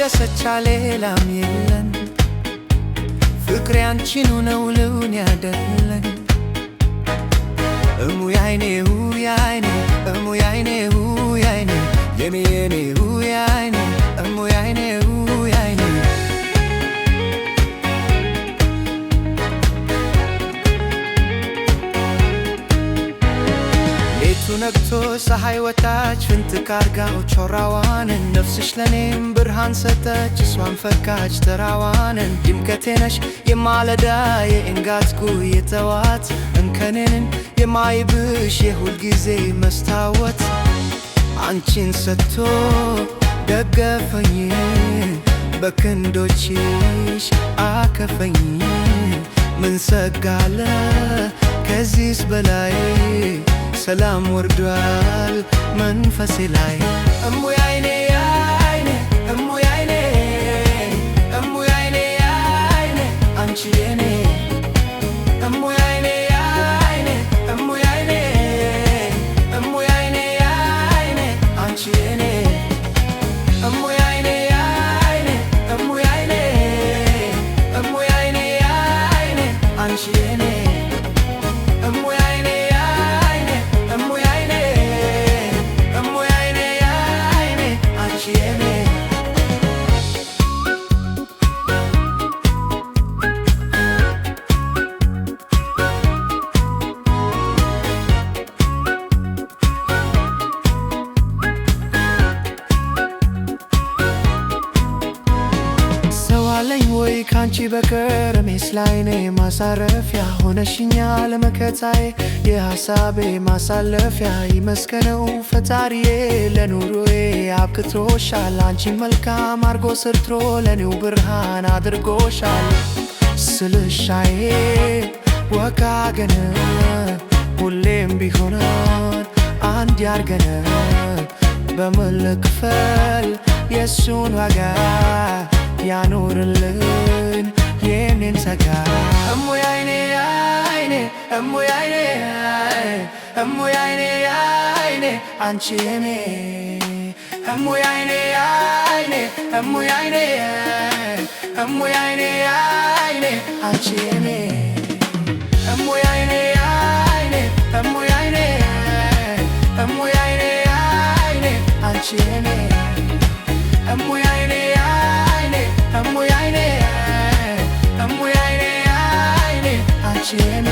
መደሰቻ ሌላም የለን ፍቅሬ አንቺኑ ነው ልውን ያደለን እሙያይኔ ሁያይኔ እሙያይኔ ሁያይኔ የኔ የኔ ሁያይኔ እሙያይኔ ሁያይኔ ሌቱ ነግቶ ፀሐይ ወጣች ፍንጥቅ አርጋው ቾራዋንን ነፍስሽ ለኔም ብርሃን ሰጠች እሷን ፈካች ተራዋንን ድምቀቴ ነሽ የማለዳ የእንጋትኩ የተዋት እንከኔንን የማይብሽ የሁል ጊዜ መስታወት አንቺን ሰጥቶ ደገፈኝ በክንዶችሽ አከፈኝ ምን ሰጋለ ከዚህስ በላይ ሰላም ወርዷል መንፈሴ ላይ እሙያይኔ ያይኔ እሙያይኔ እሙያይኔ ያይኔ አንቺ የኔ እሙያይኔ ያይኔ እሙያይኔ እሙያይኔ ያይኔ አንቺ የኔ እሙያይኔ ያይኔ እሙያይኔ እሙያይኔ ያይኔ አንቺ የኔ አለኝ ወይ ካንቺ በቀር እኔስ ላይኔ ማሳረፊያ ሆነሽኛል መከታዬ የሐሳቤ ማሳለፊያ ይመስገነው ፈጣሪዬ ለኑሮዬ አብቅቶሻል አንቺን መልካም አርጎ ሰርቶ ለኔው ብርሃን አድርጎሻል ስልሻዬ ወጋገን ሁሌም ቢሆን አንድ ያርገን በመለክፈል የሱን ዋጋ ያኖርልን የኔን ሰጋ እሙያይኔ ያይኔ እሙያይኔ እሙያይኔ ያይኔ አንቺ የኔ እሙያይኔ ያይኔ እሙያይኔ እሙያይኔ ያይኔ አንቺ የኔ እሙያይኔ ያይኔ እሙያይኔ እሙያይኔ ያይኔ አንቺ የኔ እሙያይኔ ያይኔ እሙያይኔ እሙያይኔ ያይኔ አንቺ የኔ